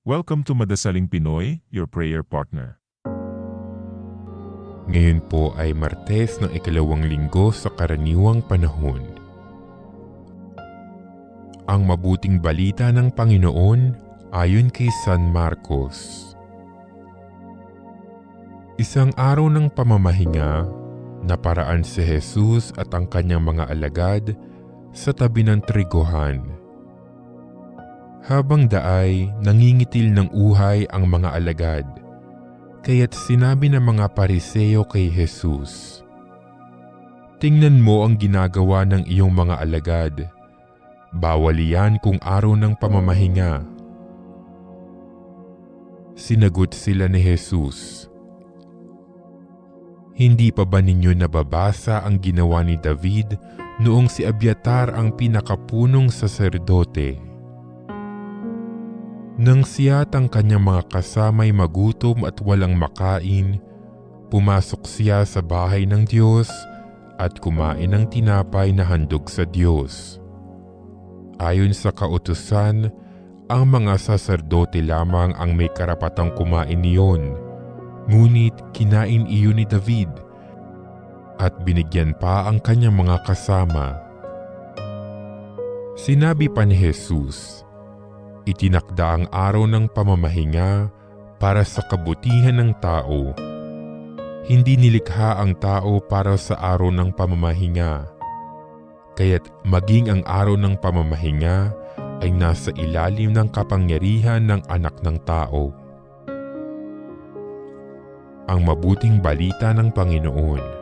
Welcome to Madasaling Pinoy, your prayer partner. Ngayon po ay Martes ng ikalawang linggo sa karaniwang panahon. Ang mabuting balita ng Panginoon ayon kay San Marcos. Isang araw ng pamamahinga, naparaan si Jesus at ang kanyang mga alagad sa tabi ng triguhan. Habang daay, nangingitil ng uhay ang mga alagad, kaya't sinabi ng mga Pariseo kay Jesus, "Tingnan mo ang ginagawa ng iyong mga alagad. Bawal iyan kung araw ng pamamahinga." Sinagot sila ni Jesus, "Hindi pa ba ninyo nababasa ang ginawa ni David noong si Abiatar ang pinakapunong saserdote? Nang siya at ang kanyang mga kasama'y magutom at walang makain, pumasok siya sa bahay ng Diyos at kumain ng tinapay na handog sa Diyos. Ayon sa kautusan, ang mga saserdote lamang ang may karapatang kumain niyon, ngunit kinain iyon ni David at binigyan pa ang kanyang mga kasama." Sinabi pa ni Jesus, itinakda ang araw ng pamamahinga para sa kabutihan ng tao. Hindi nilikha ang tao para sa araw ng pamamahinga, kaya't maging ang araw ng pamamahinga ay nasa ilalim ng kapangyarihan ng anak ng tao. Ang mabuting balita ng Panginoon.